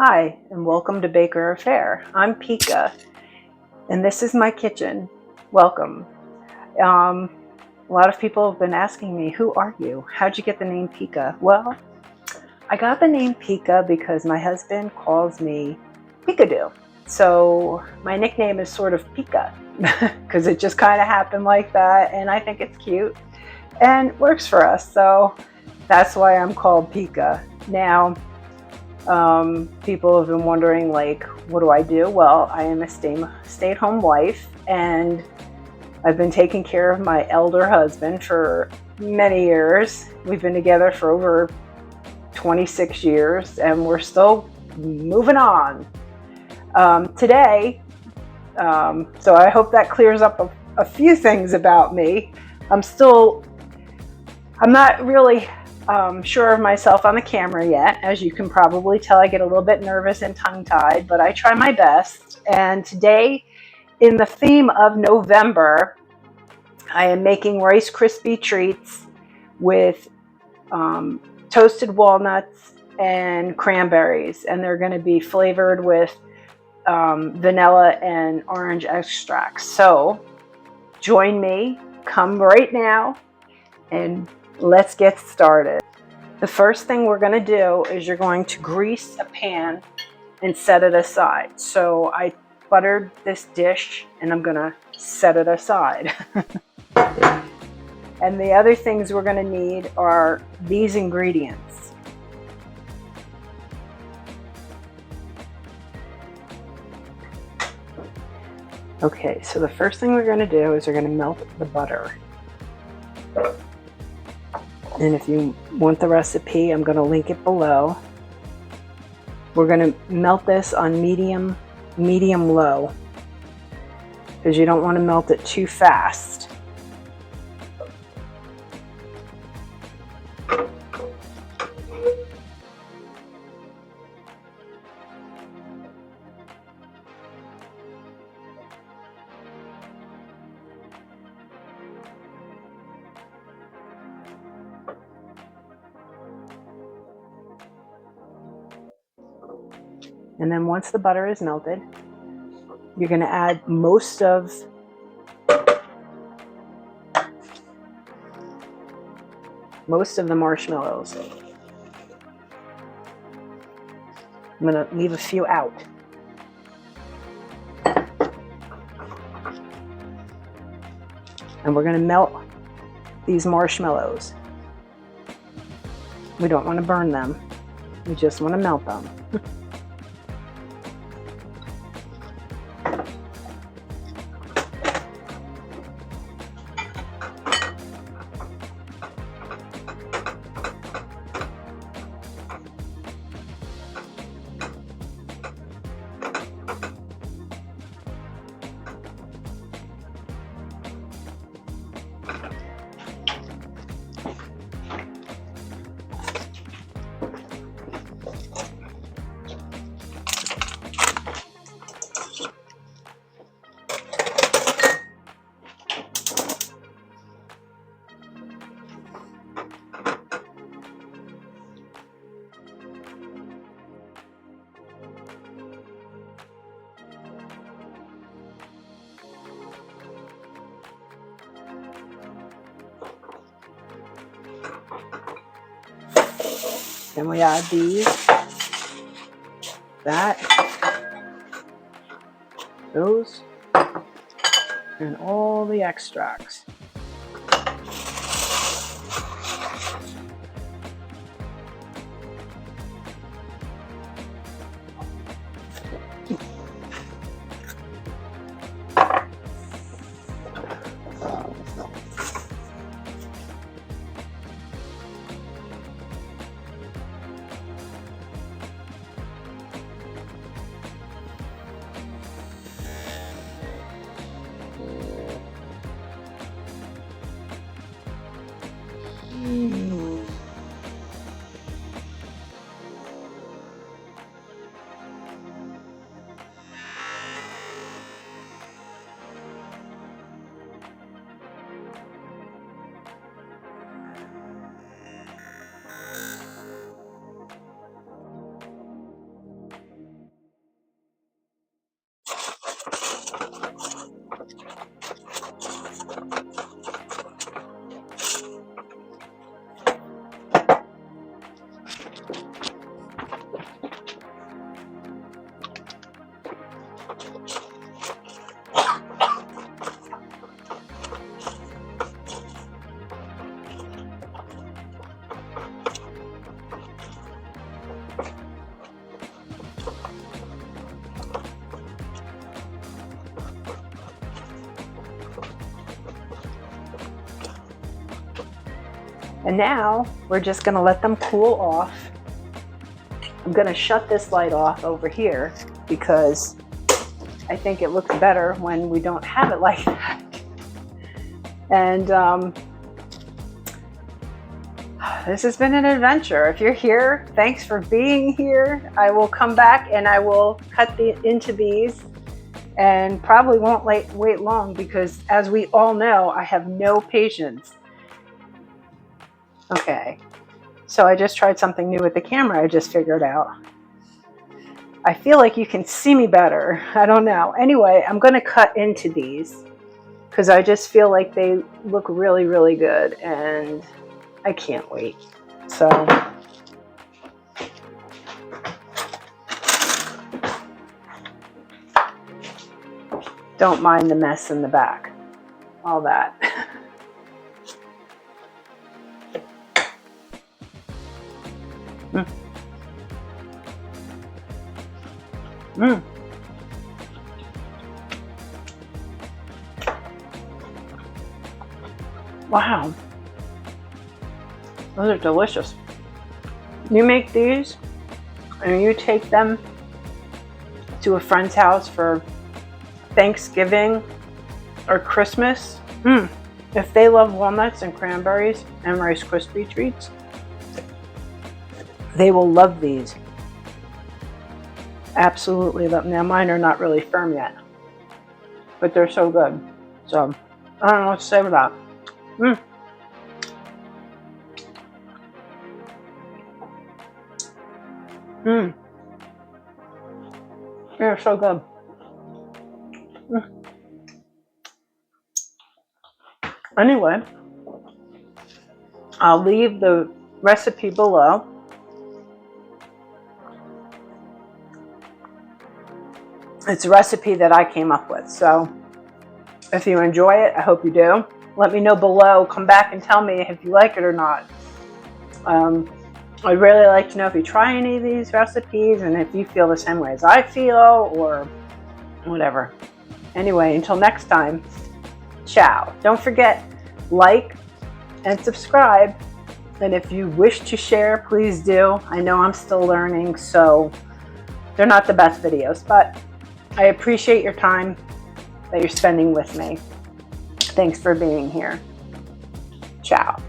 Hi, and welcome to Baker Affair. I'm Pika, and this is my kitchen. Welcome. A lot of people have been asking me, who are you? How'd you get the name Pika? Well, I got the name Pika because my husband calls me Peekadoo. So my nickname is sort of Pika because it just kind of happened like that, and I think it's cute and works for us. So that's why I'm called Pika. Now, people have been wondering, like, what do I do? Well, I am a stay-at-home wife, and I've been taking care of my elder husband for many years. We've been together for over 26 years, and we're still moving on. Today, so I hope that clears up a few things about me. I'm not really sure of myself on the camera yet. As you can probably tell, I get a little bit nervous and tongue-tied, but I try my best. And today, in the theme of November, I am making Rice Krispie treats with toasted walnuts and cranberries, and they're going to be flavored with vanilla and orange extracts. So join me, come right now, and let's get started. The first thing we're going to do is you're going to grease a pan and set it aside. So I buttered this dish and I'm going to set it aside. And the other things we're going to need are these ingredients. Okay, so the first thing we're going to do is we're going to melt the butter. And if you want the recipe, I'm going to link it below. We're going to melt this on medium low, because you don't want to melt it too fast. And then once the butter is melted, you're going to add most of the marshmallows. I'm going to leave a few out. And we're going to melt these marshmallows. We don't want to burn them. We just want to melt them. Then we add these, those, and all the extracts. And now we're just going to let them cool off. I'm going to shut this light off over here because I think it looks better when we don't have it like that. And this has been an adventure. If you're here, thanks for being here. I will come back and I will cut into these and probably won't wait long because, as we all know, I have no patience. Okay, so I just tried something new with the camera I just figured out. I feel like you can see me better. I don't know. Anyway, I'm going to cut into these because I just feel like they look really, really good and I can't wait. So don't mind the mess in the back. All that. Wow. Those are delicious. You make these and you take them to a friend's house for Thanksgiving or Christmas. If they love walnuts and cranberries and Rice Krispie treats, they will love these. Absolutely love. Now mine are not really firm yet, but they're so good. So I don't know what to say about that. They're so good. Anyway, I'll leave the recipe below. It's a recipe that I came up with. So if you enjoy it, I hope you do. Let me know below. Come back and tell me if you like it or not. I'd really like to know if you try any of these recipes and if you feel the same way as I feel or whatever. Anyway, until next time, ciao. Don't forget, like and subscribe. And if you wish to share, please do. I know I'm still learning, so they're not the best videos, but I appreciate your time that you're spending with me. Thanks for being here. Ciao.